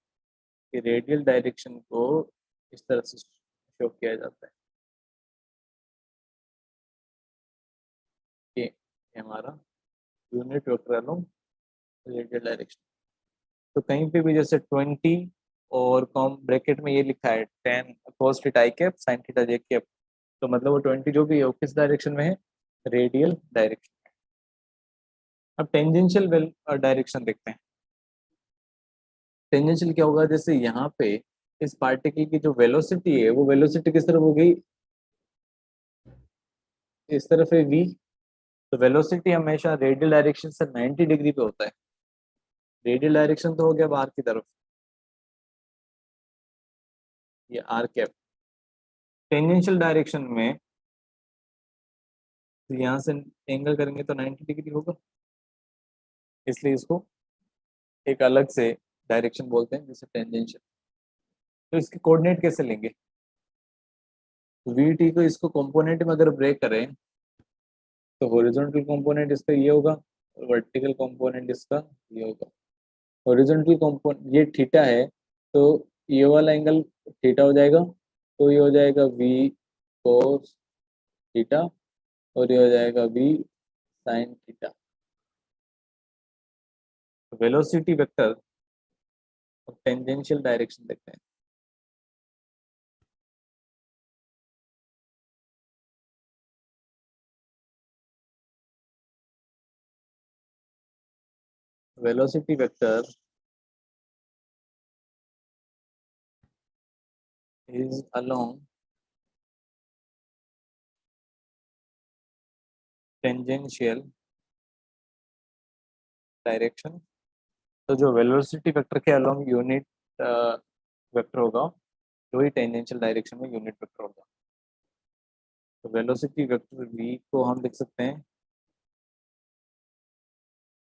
कि रेडियल डायरेक्शन को इस तरह से शो किया जाता है, ये हमारा unit vector along radial direction. तो कहीं पे भी जैसे 20 और कॉम ब्रैकेट में ये लिखा है 10 cos theta i cap sin theta j cap, तो मतलब वो 20 जो भी है वो किस डायरेक्शन में है, रेडियल डायरेक्शन। अब टेंजेंशियल डायरेक्शन देखते हैं। टेंजेंशियल क्या होगा, जैसे यहाँ पे इस पार्टिकल की जो वेलोसिटी है वो वेलोसिटी किस तरफ हो गई, इस तरफ है v, तो वेलोसिटी हमेशा रेडियल डायरेक्शन से 90 डिग्री पे होता है। रेडियल डायरेक्शन तो हो गया बाहर की तरफ, ये आर कैप। टेंजेंशियल डायरेक्शन में तो यहाँ से एंगल करेंगे तो 90 डिग्री होगा, इसलिए इसको एक अलग से डायरेक्शन बोलते हैं जैसे टेंजेंशियल। तो इसके कोऑर्डिनेट कैसे लेंगे, वी टी को इसको कंपोनेंट में अगर ब्रेक करें तो हॉरिजॉन्टल कंपोनेंट इसका ये होगा और वर्टिकल कंपोनेंट इसका ये होगा। हॉरिजॉन्टल कंपोनेंट ये थीटा है, तो ये वाला एंगल थीटा हो जाएगा, तो ये हो जाएगा वी कोस थीटा और ये हो जाएगा v sine theta. Velocity vector और टेंजेंशियल डायरेक्शन देखते हैं। Velocity vector is along tangential direction. तो जो वेलोसिटी वेक्टर के अलोंग यूनिट वेक्टर होगा वही टेंजेंशियल डायरेक्शन में यूनिट वेक्टर होगा। तो वेलोसिटी वेक्टर v को हम लिख सकते हैं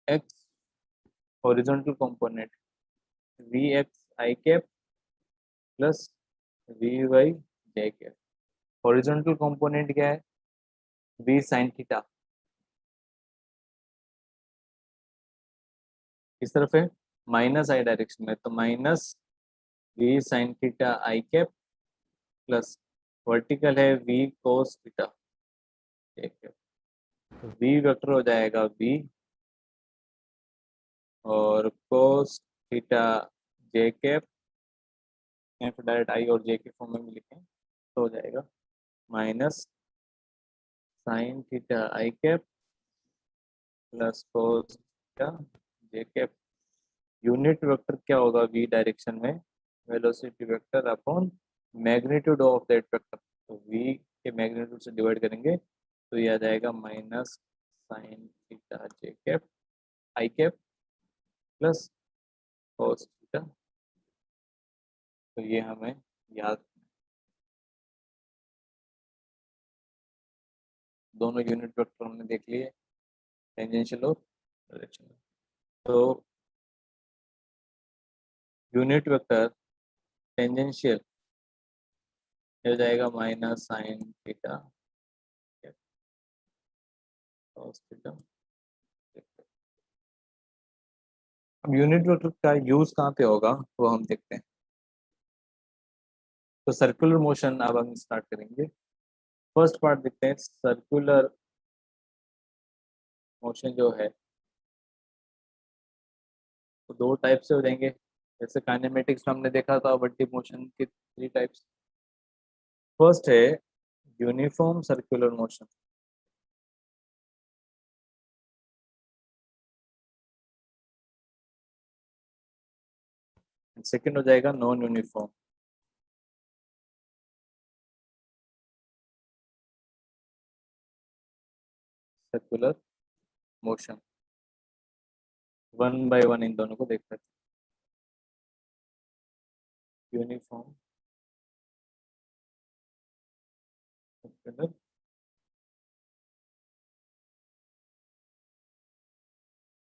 x horizontal component v x i cap plus v y j cap. Horizontal component क्या है, v साइन थीटा, किस तरफ है, माइनस आई डायरेक्शन में, तो minus v sine theta i cap plus vertical है v cos theta j cap. तो v vector हो जाएगा v और कोस थीटा जे कैप, यहाँ पे डायरेक्ट आई और जे के फॉर्म में लिखें तो हो जाएगा minus sine theta i cap plus cos theta j cap. Unit vector क्या होगा v डायरेक्शन में, velocity vector upon magnitude of that vector, तो v के मैग्नीट्यूड से डिवाइड करेंगे तो ये आ जाएगा minus sine theta j cap आई कैप प्लस कोस थीटा। तो ये हमें याद, दोनों यूनिट वेक्टर हमने देख लिए, टेंजेंशियल और डायरेक्शन। तो यूनिट वेक्टर टेंजेंशियल हो जाएगा minus sine theta cos theta. अब यूनिट वेक्टर का यूज कहाँ पे होगा वो हम देखते हैं। तो सर्कुलर मोशन अब हम स्टार्ट करेंगे। फर्स्ट पार्ट देखते हैं, सर्कुलर मोशन जो है तो दो टाइप से हो जाएंगे। जैसे काइनेमेटिक्स में हमने देखा था बट्टी मोशन के थ्री टाइप्स। फर्स्ट है यूनिफॉर्म सर्कुलर मोशन, सेकंड हो जाएगा non uniform. Circular motion, one by one in दोनों को देख लेते हैं। यूनिफॉर्म सर्कुलर,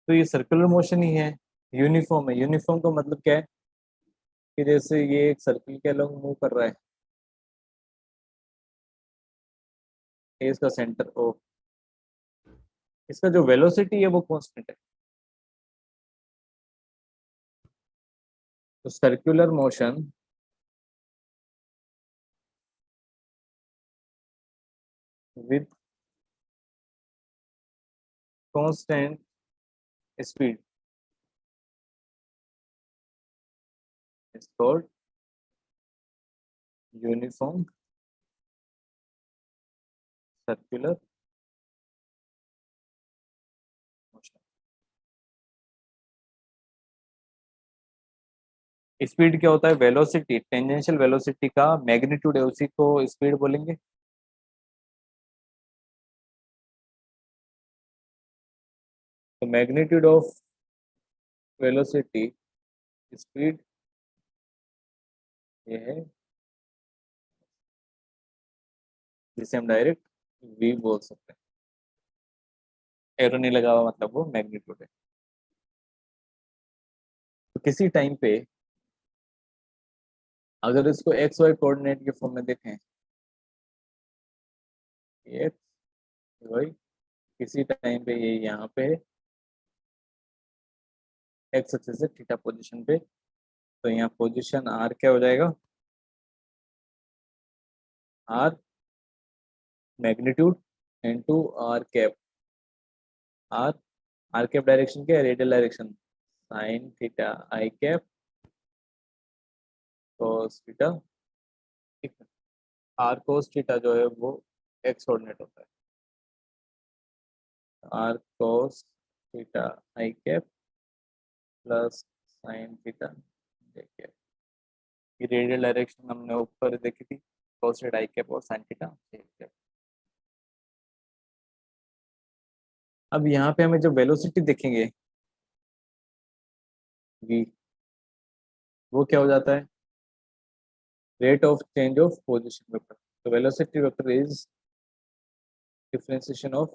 तो ये सर्कुलर मोशन ही है। यूनिफॉर्म है, यूनिफॉर्म का मतलब क्या है कि जैसे ये एक सर्किल के अलॉन्ग मूव कर रहा है, ये इसका सेंटर ओ, इसका जो वेलोसिटी है वो कांस्टेंट है। तो circular motion with constant speed is called uniform circular motion. Speed क्या होता है? वेलोसिटी, टेंजेंशियल वेलोसिटी का मैग्नीट्यूड है, उसी को स्पीड बोलेंगे। तो मैग्नीट्यूड ऑफ वेलोसिटी स्पीड ये है, जिसे हम डायरेक्ट वी बोल सकते हैं। एरो नहीं लगा हुआ मतलब वो मैग्नीट्यूड है। तो किसी टाइम पे अगर इसको एक्स वाई कोऑर्डिनेट के फॉर्म में देखें, एक्स वाई, किसी टाइम पे ये यहाँ पे है, एक्स एक्सिस से थीटा पोजीशन पे, तो यहाँ पोजीशन आर क्या हो जाएगा? R magnitude into r cap. R r cap direction क्या है? Radial direction, sine theta i cap cos theta. ठीक है, आर कोस थीटा जो है वो एक्स कोऑर्डिनेट होता है, r cos theta i cap plus sine theta j cap. ये रेडियल डायरेक्शन हमने ऊपर देखी थी, कोस थीटा आई कैप और साइन थीटा जे कैप। अब यहाँ पे हमें जो वेलोसिटी देखेंगे v, वो क्या हो जाता है? Rate of change of position vector. तो velocity vector is differentiation of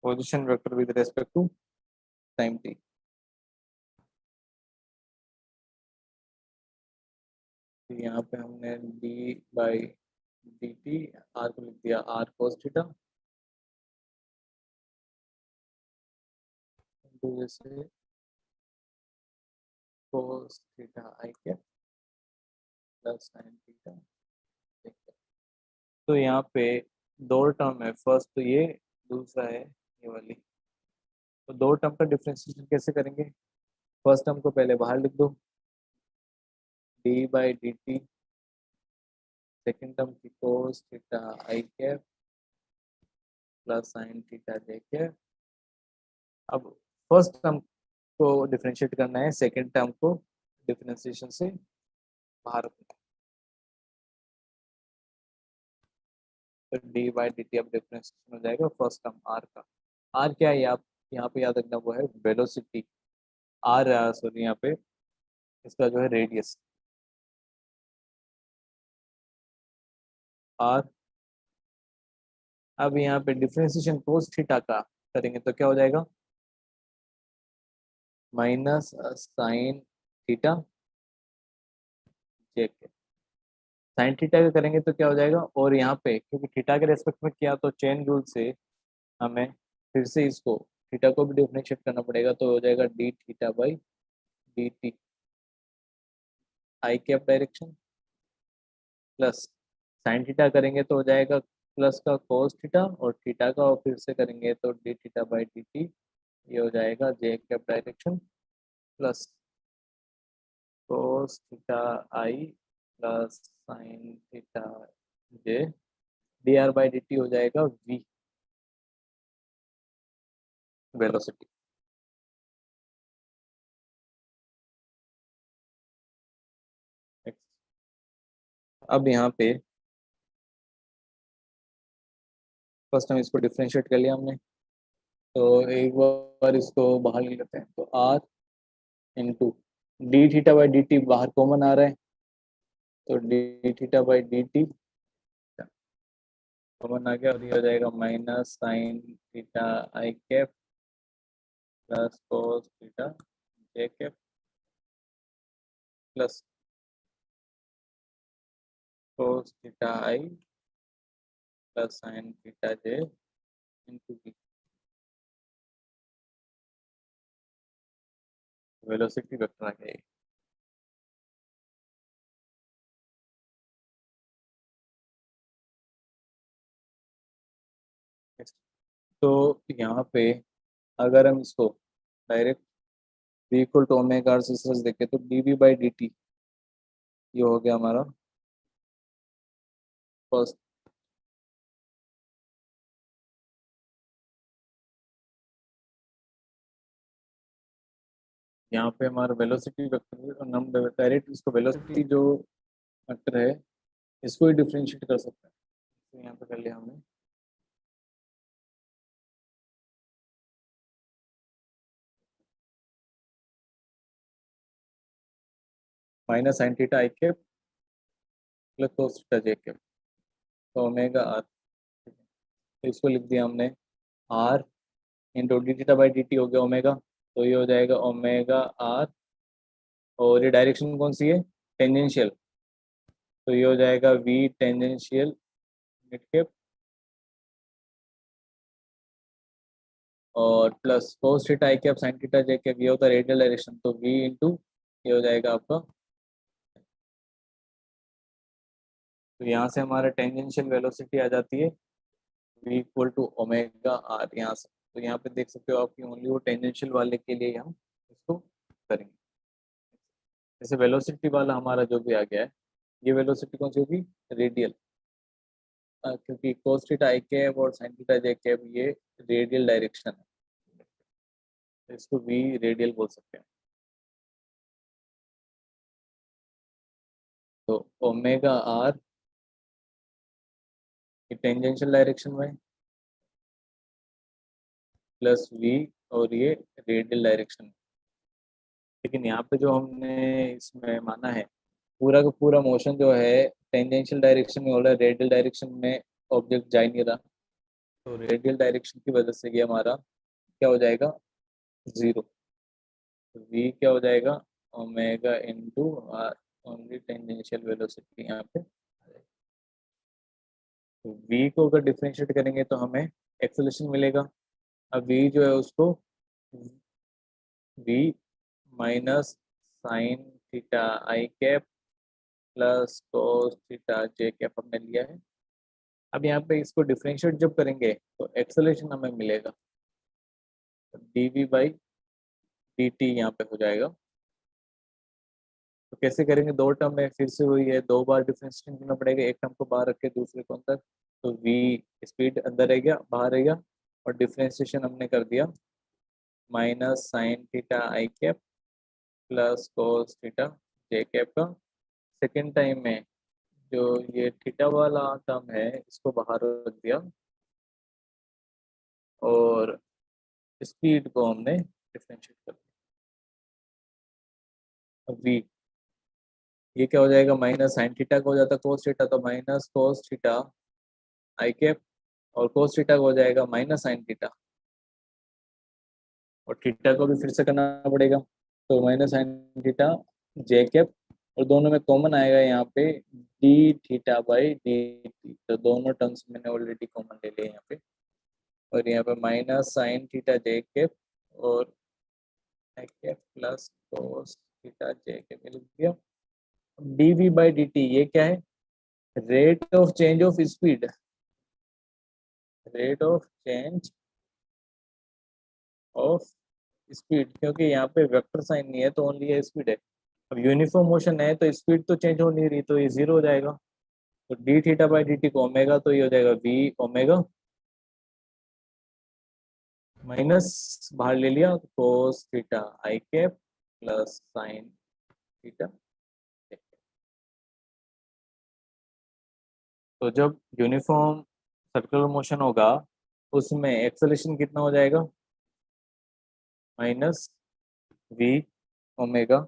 position vector with respect to time t। तो यहाँ पे हमने d by d t, r को लिख दिया आर कोस थीटा, जैसे cos theta i cap plus sine theta. तो यहाँ पे दो टर्म है, फर्स्ट तो ये, दूसरा है ये वाली। तो दो टर्म का डिफरेंशिएशन कैसे करेंगे? फर्स्ट टर्म को पहले बाहर लिख दो, D by d T, second term की कोस theta i cap plus sine theta j cap. अब फर्स्ट टर्म को डिफरेंशिएट करना है, सेकेंड टर्म को डिफरेंशिएशन से बाहर रखना है। तो डी बाई डी टी अब डिफरेंशिएशन हो जाएगा फर्स्ट टर्म आर का। आर क्या है? आप यहाँ पे याद रखना, वो है वेलोसिटी। आर सॉरी, यहाँ पे इसका जो है रेडियस आर। अब यहाँ पे डिफरेंशिएशन कोस थीटा का करेंगे तो क्या हो जाएगा? माइनस साइन थीटा जे के। साइन थीटा का करेंगे तो क्या हो जाएगा? और यहाँ पे क्योंकि थीटा के रेस्पेक्ट में किया तो चेन रूल से हमें फिर से इसको थीटा को भी डिफरेंशिएट करना पड़ेगा, तो हो जाएगा D theta by d T I cap direction plus sine theta करेंगे तो हो जाएगा प्लस का कोस थीटा, और थीटा का और फिर से करेंगे तो d theta by d t, ये हो जाएगा j cap direction plus cos theta i plus sine theta j, d r by d t हो जाएगा वी वेलोसिटी। अब यहाँ पे फर्स्ट टाइम इसको डिफ्रेंशिएट कर लिया हमने, तो एक बार इसको बाहर ले लेते हैं, तो r into d theta by d t बाहर कॉमन आ रहा है, तो d theta by d t common आ गया, और ये हो जाएगा minus sine theta i cap plus cos theta j cap plus cos theta i plus sine theta j into v velocity vector आ गया। तो यहाँ पे अगर हम इसको direct v equal to omega r से देखें तो d v by d t ये हो गया हमारा फर्स्ट। यहाँ पे हमारा वेलोसिटी वेक्टर, हम डायरेक्ट इसको वेलोसिटी जो वेक्टर है इसको ही डिफ्रेंशिएट कर सकते हैं, तो यहाँ पे कर लिया हमने। Minus sine theta i cap plus cos theta j cap, तो ओमेगा आर, तो इसको लिख दिया हमने r into d theta by d t हो गया ओमेगा, तो ये हो जाएगा ओमेगा आर, और ये डायरेक्शन कौन सी है, टेंजेंशियल, तो ये हो जाएगा वी टेंजेंशियल मिड कैप और plus cos theta i cap sine theta j cap, ये होता है रेडियल डायरेक्शन, तो वी इंटू ये हो जाएगा आपका, तो यहाँ से हमारा टेंजेंशियल वेलोसिटी आ जाती है v equal to omega r यहाँ से, तो यहाँ पे देख सकते हो आपकी ओनली वो टेंजेंशियल वाले के लिए हम इसको करेंगे। जैसे वेलोसिटी वाला हमारा जो भी आ गया है, ये वेलोसिटी कौन सी होगी, रेडियल, क्योंकि कोस थीटा आई कैप और साइन थीटा जे कैप ये रेडियल डायरेक्शन है, तो इसको वी रेडियल बोल सकते हैं। तो ओमेगा आर टेंजेंशियल डायरेक्शन में प्लस वी, और ये रेडियल डायरेक्शन में, लेकिन यहाँ पे जो हमने इसमें माना है पूरा का पूरा मोशन जो है टेंजेंशियल डायरेक्शन में हो रहा है, रेडियल डायरेक्शन में ऑब्जेक्ट जा ही नहीं रहा, तो रेडियल डायरेक्शन की वजह से ये हमारा क्या हो जाएगा, जीरो, तो वी क्या हो जाएगा, omega into r, only tangential velocity यहाँ पे। तो वी को अगर डिफ्रेंशिएट करेंगे तो हमें एक्सेलरेशन मिलेगा। अब वी जो है उसको v minus sine theta i cap plus cos theta j cap हमने लिया है। अब यहाँ पे इसको डिफ्रेंशिएट जब करेंगे तो एक्सेलरेशन हमें मिलेगा d v by d t यहाँ पे हो जाएगा। तो कैसे करेंगे, दो टर्म में फिर से वही है, दो बार डिफ्रेंशिएशन करना पड़ेगा, एक टर्म को बाहर रख के दूसरे को अंदर, तो वी स्पीड अंदर रह गया बाहर रह गया, और डिफ्रेंशिएशन हमने कर दिया minus sine theta i cap plus cos theta j cap का। सेकेंड टाइम में जो ये थीटा वाला टर्म है इसको बाहर रख दिया, और स्पीड को हमने डिफरेंशिएट कर दिया। अब वी ये क्या हो जाएगा, माइनस साइन थीटा का हो जाता कोस थीटा, तो minus cos theta i cap, और कोस थीटा का हो जाएगा माइनस साइन थीटा, और थीटा को भी फिर से करना पड़ेगा, तो minus sine theta j cap, और दोनों में कॉमन आएगा यहाँ पे D theta by d t, तो दोनों टर्म्स मैंने ऑलरेडी कॉमन ले लिए यहाँ पे, और यहाँ पे minus sine theta j cap और i cap plus cos theta j cap लिख दिया। D v by d t ये क्या है, rate of change of speed, rate of change of speed, क्योंकि यहाँ पे वेक्टर साइन नहीं है तो ओनली है स्पीड है। अब यूनिफॉर्म मोशन है तो स्पीड तो चेंज हो नहीं रही, तो ये जीरो हो जाएगा। तो d theta by d T को ओमेगा, तो ये हो जाएगा वी ओमेगा माइनस बाहर ले लिया कोस theta i cap plus sine theta. तो जब यूनिफॉर्म सर्कुलर मोशन होगा उसमें एक्सेलेरेशन कितना हो जाएगा, माइनस वी ओमेगा,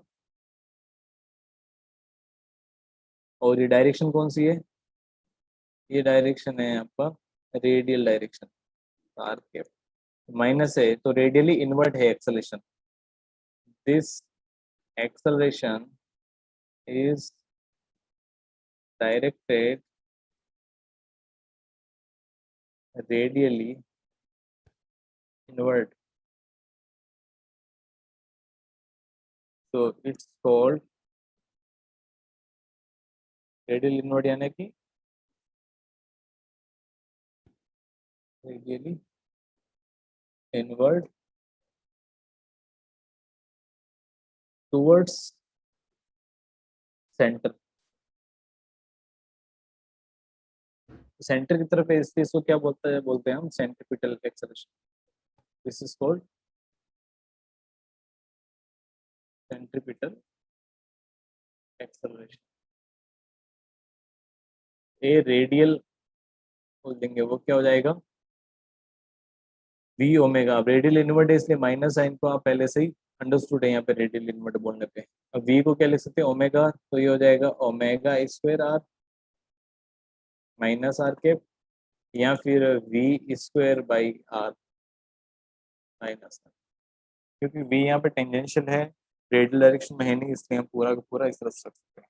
और ये डायरेक्शन कौन सी है, ये डायरेक्शन है आपका radial direction r cap, minus है तो रेडियली इनवर्ट है acceleration. This acceleration is directed radially inward, so it's called radial inward, यानी कि radially inward towards center, centre की तरफ है इसलिए इसको क्या बोलते हैं हम centripetal acceleration. This is called centripetal acceleration. A radial बोल देंगे, वो क्या हो जाएगा वी ओमेगा। अब रेडियल इनवर्ट है इसलिए माइनस साइन को आप पहले से ही अंडरस्टूड है यहाँ पे रेडियल इनवर्ट बोलने पे। अब वी को क्या लिख सकते हैं ओमेगा, तो ये हो जाएगा omega square r minus r cap, या फिर v square by r minus r, क्योंकि वी यहाँ पे टेंजेंशियल है, रेडियल डायरेक्शन में है नहीं, इसलिए हम पूरा का पूरा इस तरह से रख सकते हैं।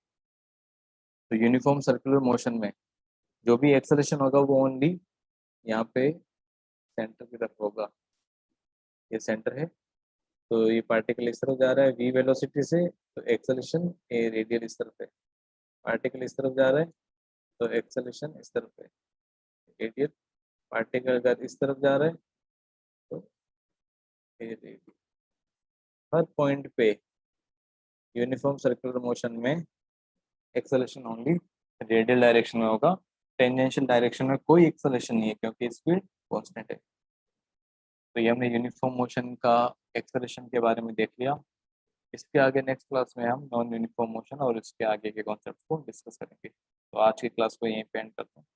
तो यूनिफॉर्म सर्कुलर मोशन में जो भी एक्सेलरेशन होगा वो ओनली यहाँ पे सेंटर की तरफ होगा। ये सेंटर है तो ये पार्टिकल इस तरफ जा रहा है वी वेलोसिटी से, तो एक्सेलरेशन ए रेडियल इस तरफ है। पार्टिकल इस तरफ जा रहा है तो एक्सेलरेशन इस तरफ है रेडियल। पार्टिकल अगर इस तरफ जा रहा है तो ए रेडियल। हर पॉइंट पे यूनिफॉर्म सर्कुलर मोशन में एक्सेलरेशन ओनली रेडियल डायरेक्शन में होगा, टेंजेंशियल डायरेक्शन में कोई एक्सेलरेशन नहीं है क्योंकि स्पीड कांस्टेंट है। तो ये हमने यूनिफॉर्म मोशन का एक्सेलरेशन के बारे में देख लिया। इसके आगे नेक्स्ट क्लास में हम नॉन यूनिफॉर्म मोशन और इसके आगे के कॉन्सेप्ट को डिस्कस करेंगे। तो आज की क्लास को यहीं पे एंड करते हैं।